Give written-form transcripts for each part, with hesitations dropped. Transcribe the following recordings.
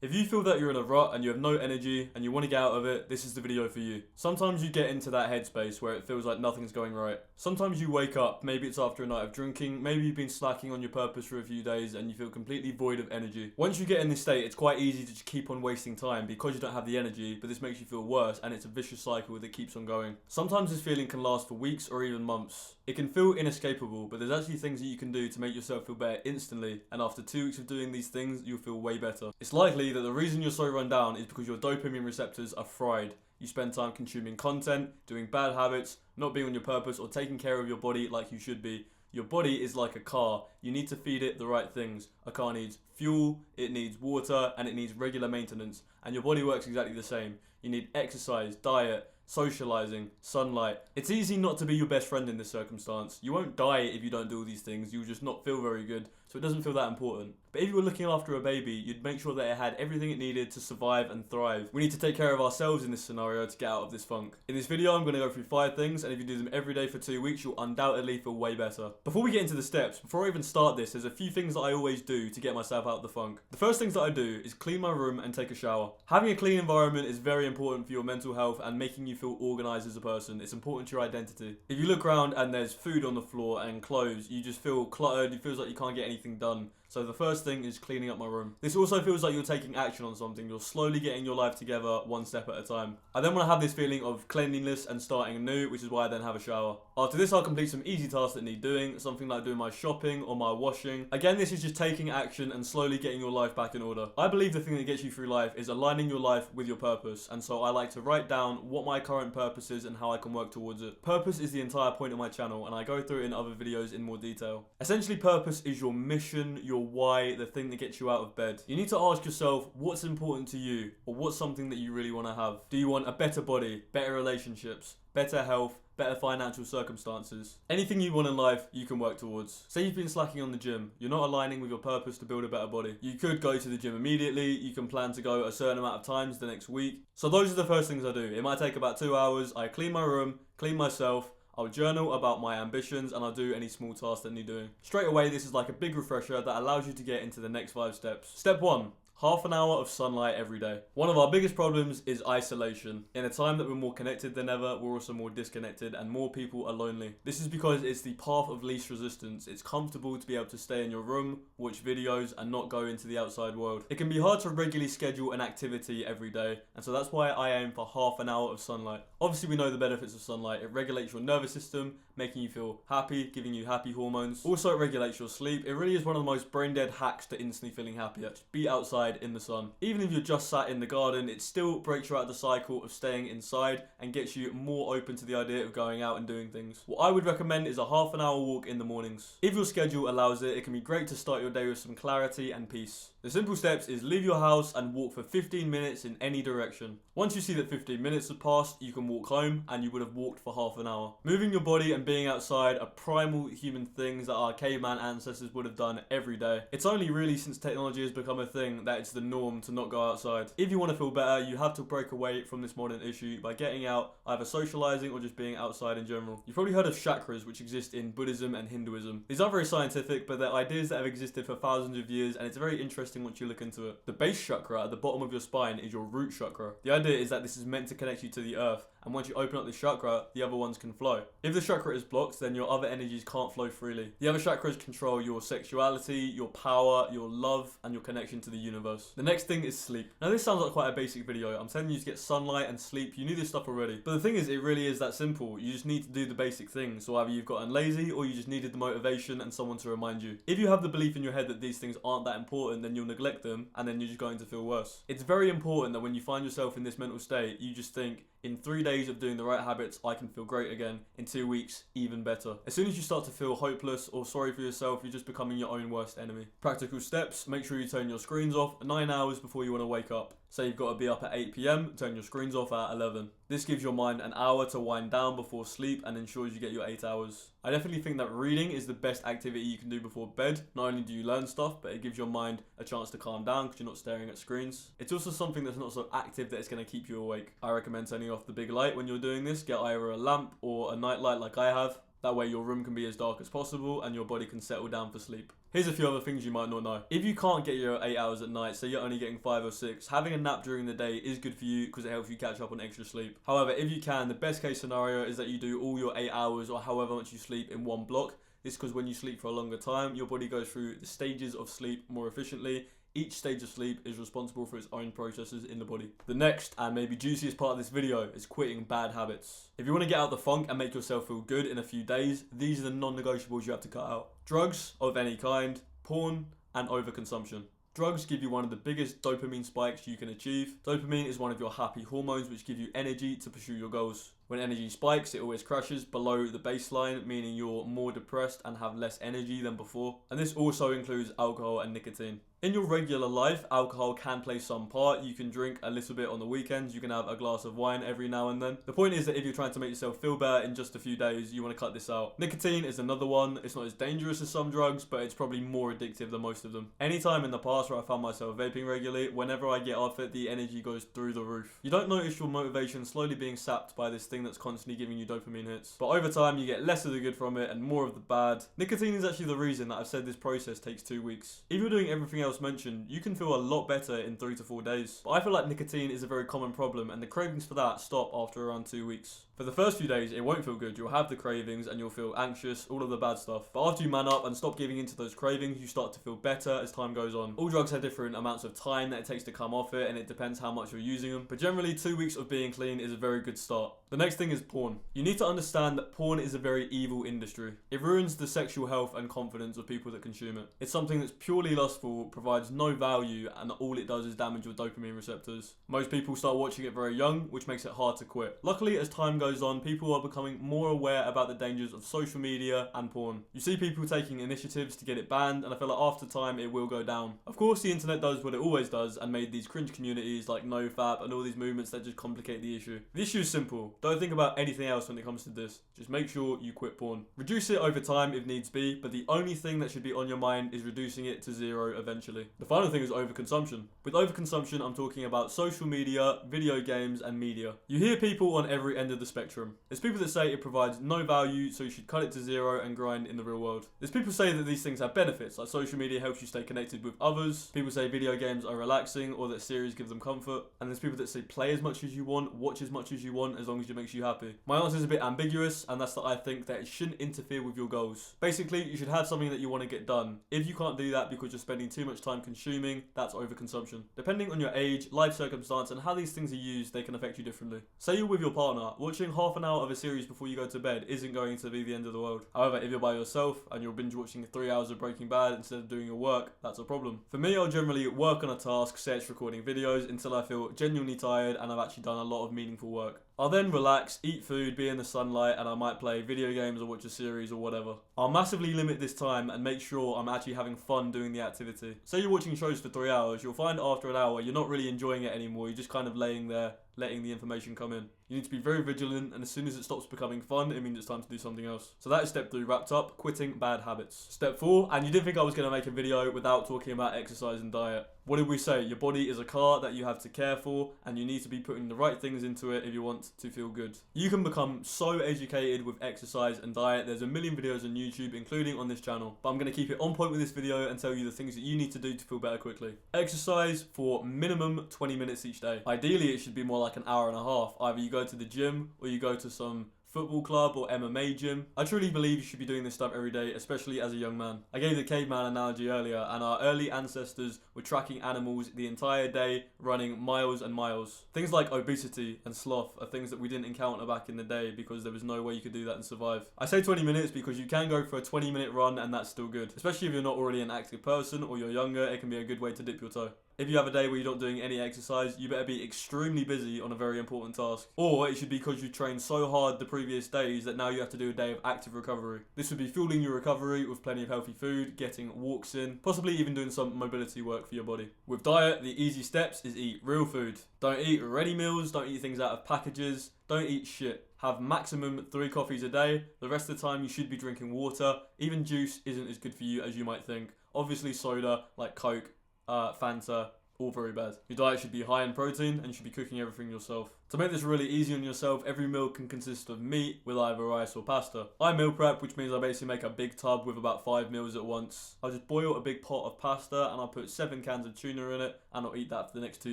If you feel that you're in a rut and you have no energy and you want to get out of it, this is the video for you. Sometimes you get into that headspace where it feels like nothing's going right. Sometimes you wake up, maybe it's after a night of drinking, maybe you've been slacking on your purpose for a few days and you feel completely void of energy. Once you get in this state, it's quite easy to just keep on wasting time because you don't have the energy, but this makes you feel worse and it's a vicious cycle that keeps on going. Sometimes this feeling can last for weeks or even months. It can feel inescapable, but there's actually things that you can do to make yourself feel better instantly, and after 2 weeks of doing these things, you'll feel way better. It's likely that the reason you're so run down is because your dopamine receptors are fried. You spend time consuming content, doing bad habits, not being on your purpose, or taking care of your body like you should be. Your body is like a car. You need to feed it the right things. A car needs fuel, it needs water, and it needs regular maintenance. And your body works exactly the same. You need exercise, diet, socializing, sunlight. It's easy not to be your best friend in this circumstance. You won't die if you don't do all these things. You'll just not feel very good, so it doesn't feel that important. But if you were looking after a baby, you'd make sure that it had everything it needed to survive and thrive. We need to take care of ourselves in this scenario to get out of this funk. In this video, I'm going to go through 5 things, and if you do them every day for 2 weeks, you'll undoubtedly feel way better. Before we get into the steps, before I even start this, there's a few things that I always do to get myself out of the funk. The first things that I do is clean my room and take a shower. Having a clean environment is very important for your mental health and making you feel organized as a person. It's important to your identity. If you look around and there's food on the floor and clothes, you just feel cluttered, it feels like you can't get anything done. So the first thing is cleaning up my room. This also feels like you're taking action on something. You're slowly getting your life together one step at a time. I then want to have this feeling of cleanliness and starting anew, which is why I then have a shower. After this, I'll complete some easy tasks that need doing, something like doing my shopping or my washing. Again, this is just taking action and slowly getting your life back in order. I believe the thing that gets you through life is aligning your life with your purpose, and so I like to write down what my current purpose is and how I can work towards it. Purpose is the entire point of my channel, and I go through it in other videos in more detail. Essentially, purpose is your mission, your why, the thing that gets you out of bed. You need to ask yourself what's important to you, or what's something that you really want to have. Do you want a better body, better relationships, better health, better financial circumstances? Anything you want in life, you can work towards. Say you've been slacking on the gym, you're not aligning with your purpose to build a better body. You could go to the gym immediately, you can plan to go a certain amount of times the next week. So those are the first things I do. It might take about 2 hours. I clean my room, clean myself, I'll journal about my ambitions, and I'll do any small tasks that need doing. Straight away, this is like a big refresher that allows you to get into the next 5 steps. Step 1. Half an hour of sunlight every day. One of our biggest problems is isolation. In a time that we're more connected than ever, we're also more disconnected and more people are lonely. This is because it's the path of least resistance. It's comfortable to be able to stay in your room, watch videos, and not go into the outside world. It can be hard to regularly schedule an activity every day, and so that's why I aim for half an hour of sunlight. Obviously, we know the benefits of sunlight. It regulates your nervous system, making you feel happy, giving you happy hormones. Also, it regulates your sleep. It really is one of the most brain-dead hacks to instantly feeling happier. Just be outside in the sun. Even if you're just sat in the garden, it still breaks you out of the cycle of staying inside and gets you more open to the idea of going out and doing things. What I would recommend is a half an hour walk in the mornings. If your schedule allows it, it can be great to start your day with some clarity and peace. The simple steps is leave your house and walk for 15 minutes in any direction. Once you see that 15 minutes have passed, you can walk home and you would have walked for half an hour. Moving your body and being outside are primal human things that our caveman ancestors would have done every day. It's only really since technology has become a thing that it's the norm to not go outside. If you want to feel better, you have to break away from this modern issue by getting out, either socializing or just being outside in general. You've probably heard of chakras, which exist in Buddhism and Hinduism. These aren't very scientific, but they're ideas that have existed for thousands of years, and it's very interesting once you look into it. The base chakra at the bottom of your spine is your root chakra. The idea is that this is meant to connect you to the earth, and once you open up the chakra, the other ones can flow. If the chakra is blocked, then your other energies can't flow freely. The other chakras control your sexuality, your power, your love, and your connection to the universe. The next thing is sleep. Now this sounds like quite a basic video. I'm telling you to get sunlight and sleep. You knew this stuff already. But the thing is, it really is that simple. You just need to do the basic things. So either you've gotten lazy or you just needed the motivation and someone to remind you. If you have the belief in your head that these things aren't that important, then you'll neglect them and then you're just going to feel worse. It's very important that when you find yourself in this mental state, you just think, in 3 days of doing the right habits, I can feel great again. In 2 weeks, even better. As soon as you start to feel hopeless or sorry for yourself, you're just becoming your own worst enemy. Practical steps: make sure you turn your screens off 9 hours before you want to wake up. Say you've got to be up at 8 PM, turn your screens off at 11. This gives your mind an hour to wind down before sleep and ensures you get your 8 hours. I definitely think that reading is the best activity you can do before bed. Not only do you learn stuff, but it gives your mind a chance to calm down because you're not staring at screens. It's also something that's not so active that it's going to keep you awake. I recommend turning off the big light when you're doing this. Get either a lamp or a night light like I have. That way your room can be as dark as possible and your body can settle down for sleep. Here's a few other things you might not know. If you can't get your 8 hours at night, say you're only getting 5 or 6, having a nap during the day is good for you because it helps you catch up on extra sleep. However, if you can, the best case scenario is that you do all your 8 hours or however much you sleep in one block. This is because when you sleep for a longer time, your body goes through the stages of sleep more efficiently. Each stage of sleep is responsible for its own processes in the body. The next and maybe juiciest part of this video is quitting bad habits. If you want to get out the funk and make yourself feel good in a few days, these are the non-negotiables you have to cut out. Drugs of any kind, porn, and overconsumption. Drugs give you one of the biggest dopamine spikes you can achieve. Dopamine is one of your happy hormones which give you energy to pursue your goals. When energy spikes, it always crashes below the baseline, meaning you're more depressed and have less energy than before. And this also includes alcohol and nicotine. In your regular life, alcohol can play some part. You can drink a little bit on the weekends. You can have a glass of wine every now and then. The point is that if you're trying to make yourself feel better in just a few days, you want to cut this out. Nicotine is another one. It's not as dangerous as some drugs, but it's probably more addictive than most of them. Anytime in the past where I found myself vaping regularly, whenever I get off it, the energy goes through the roof. You don't notice your motivation slowly being sapped by this thing that's constantly giving you dopamine hits. But over time, you get less of the good from it and more of the bad. Nicotine is actually the reason that I've said this process takes 2 weeks. If you're doing everything else mentioned, you can feel a lot better in 3 to 4 days. But I feel like nicotine is a very common problem and the cravings for that stop after around 2 weeks. For the first few days, it won't feel good. You'll have the cravings and you'll feel anxious, all of the bad stuff. But after you man up and stop giving into those cravings, you start to feel better as time goes on. All drugs have different amounts of time that it takes to come off it, and it depends how much you're using them. But generally, 2 weeks of being clean is a very good start. The next thing is porn. You need to understand that porn is a very evil industry. It ruins the sexual health and confidence of people that consume it. It's something that's purely lustful, provides no value, and all it does is damage your dopamine receptors. Most people start watching it very young, which makes it hard to quit. Luckily, as time goes on, people are becoming more aware about the dangers of social media and porn. You see people taking initiatives to get it banned, and I feel like after time it will go down. Of course, the internet does what it always does and made these cringe communities like NoFap and all these movements that just complicate the issue. The issue is simple. Don't think about anything else when it comes to this. Just make sure you quit porn. Reduce it over time if needs be, but the only thing that should be on your mind is reducing it to 0 eventually. The final thing is overconsumption. With overconsumption, I'm talking about social media, video games, and media. You hear people on every end of the spectrum. There's people that say it provides no value, so you should cut it to 0 and grind in the real world. There's people say that these things have benefits, like social media helps you stay connected with others. People say video games are relaxing or that series give them comfort. And there's people that say play as much as you want, watch as much as you want, as long as it makes you happy. My answer is a bit ambiguous, and that's that I think that it shouldn't interfere with your goals. Basically, you should have something that you want to get done. If you can't do that because you're spending too much time consuming, that's overconsumption. Depending on your age, life circumstance, and how these things are used, they can affect you differently. Say you're with your partner, watching half an hour of a series before you go to bed isn't going to be the end of the world. However, if you're by yourself and you're binge watching 3 hours of Breaking Bad instead of doing your work, that's a problem. For me, I'll generally work on a task, say it's recording videos, until I feel genuinely tired and I've actually done a lot of meaningful work. I'll then relax, eat food, be in the sunlight, and I might play video games or watch a series or whatever. I'll massively limit this time and make sure I'm actually having fun doing the activity. Say you're watching shows for 3 hours, you'll find after an hour you're not really enjoying it anymore, you're just kind of laying there, letting the information come in. You need to be very vigilant, and as soon as it stops becoming fun, it means it's time to do something else. So that is step 3 wrapped up, quitting bad habits. Step 4, and you didn't think I was going to make a video without talking about exercise and diet. What did we say? Your body is a car that you have to care for, and you need to be putting the right things into it if you want to feel good. You can become so educated with exercise and diet. There's a million videos on YouTube, including on this channel, but I'm going to keep it on point with this video and tell you the things that you need to do to feel better quickly. Exercise for minimum 20 minutes each day. Ideally, it should be more like an hour and a half. Either you go to the gym or you go to some football club or MMA gym. I truly believe you should be doing this stuff every day, especially as a young man. I gave the caveman analogy earlier, and our early ancestors were tracking animals the entire day, running miles and miles. Things like obesity and sloth are things that we didn't encounter back in the day because there was no way you could do that and survive. I say 20 minutes because you can go for a 20-minute run and that's still good. Especially if you're not already an active person or you're younger, it can be a good way to dip your toe. If you have a day where you're not doing any exercise, you better be extremely busy on a very important task. Or it should be because you trained so hard the previous days that now you have to do a day of active recovery. This would be fueling your recovery with plenty of healthy food, getting walks in, possibly even doing some mobility work for your body. With diet, the easy steps is eat real food. Don't eat ready meals, don't eat things out of packages, don't eat shit. Have maximum 3 coffees a day. The rest of the time you should be drinking water. Even juice isn't as good for you as you might think. Obviously soda like Coke, Fanta, all very bad. Your diet should be high in protein and you should be cooking everything yourself. To make this really easy on yourself, every meal can consist of meat with either rice or pasta. I meal prep, which means I basically make a big tub with about 5 meals at once. I'll just boil a big pot of pasta and I'll put 7 cans of tuna in it and I'll eat that for the next 2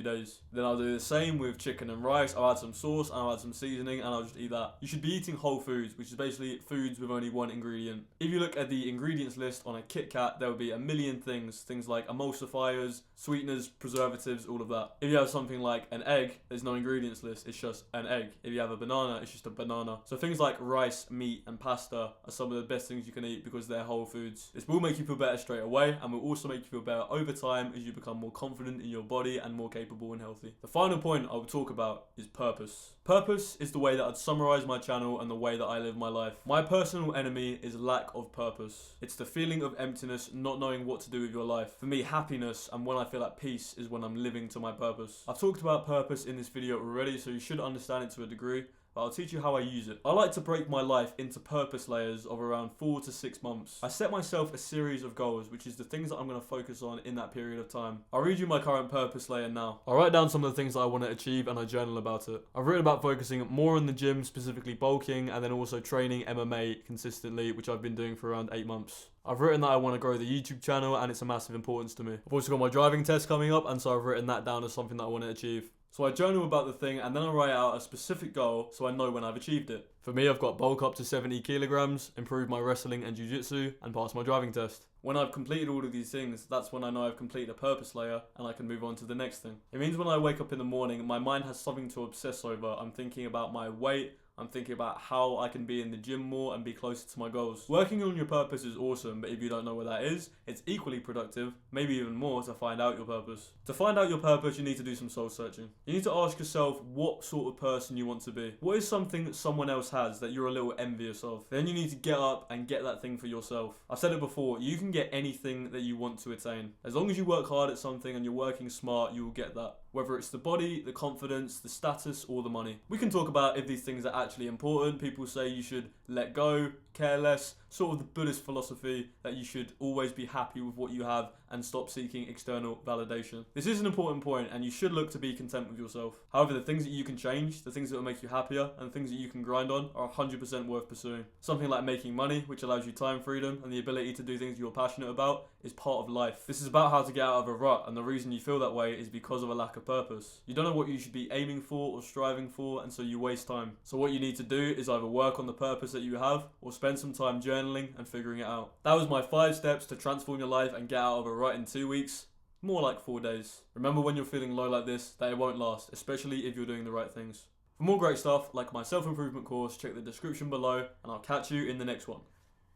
days. Then I'll do the same with chicken and rice. I'll add some sauce and I'll add some seasoning and I'll just eat that. You should be eating whole foods, which is basically foods with only one ingredient. If you look at the ingredients list on a Kit Kat, there will be a million things like emulsifiers, sweeteners, preservatives, all of that. If you have something like an egg, there's no ingredients list, it's just an egg. If you have a banana, it's just a banana. So things like rice, meat and pasta are some of the best things you can eat because they're whole foods. This will make you feel better straight away and will also make you feel better over time as you become more confident in your body and more capable and healthy. The final point I will talk about is purpose. Purpose is the way that I'd summarize my channel and the way that I live my life. My personal enemy is lack of purpose. It's the feeling of emptiness, not knowing what to do with your life. For me, happiness and when I feel at peace is when I'm living to my purpose. I've talked about purpose in this video already, so you should understand it to a degree, but I'll teach you how I use it. I like to break my life into purpose layers of around 4 to 6 months. I set myself a series of goals, which is the things that I'm going to focus on in that period of time. I'll read you my current purpose layer now. I'll write down some of the things that I want to achieve and I journal about it. I've written about focusing more on the gym, specifically bulking, and then also training MMA consistently, which I've been doing for around 8 months. I've written that I want to grow the YouTube channel and it's a massive importance to me. I've also got my driving test coming up and so I've written that down as something that I want to achieve. So I journal about the thing and then I write out a specific goal so I know when I've achieved it. For me, I've got bulk up to 70 kilograms, improve my wrestling and jiu-jitsu, and pass my driving test. When I've completed all of these things, that's when I know I've completed a purpose layer and I can move on to the next thing. It means when I wake up in the morning, my mind has something to obsess over. I'm thinking about my weight, I'm thinking about how I can be in the gym more and be closer to my goals. Working on your purpose is awesome, but if you don't know what that is, it's equally productive, maybe even more, to find out your purpose. To find out your purpose, you need to do some soul searching. You need to ask yourself what sort of person you want to be. What is something that someone else has that you're a little envious of? Then you need to get up and get that thing for yourself. I've said it before, you can get anything that you want to attain. As long as you work hard at something and you're working smart, you will get that. Whether it's the body, the confidence, the status, or the money. We can talk about if these things are actually important. People say you should let go, care less, sort of the Buddhist philosophy that you should always be happy with what you have and stop seeking external validation. This is an important point and you should look to be content with yourself. However, the things that you can change, the things that will make you happier, and the things that you can grind on are 100% worth pursuing. Something like making money, which allows you time freedom and the ability to do things you're passionate about, is part of life. This is about how to get out of a rut, and the reason you feel that way is because of a lack of purpose. You don't know what you should be aiming for or striving for, and so you waste time. So what you need to do is either work on the purpose that you have or spend some time journaling and figuring it out. That was my 5 steps to transform your life and get out of a rut in 2 weeks. More like 4 days. Remember, when you're feeling low like this, that it won't last, especially if you're doing the right things. For more great stuff like my self-improvement course, check the description below, and I'll catch you in the next one.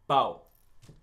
Bow.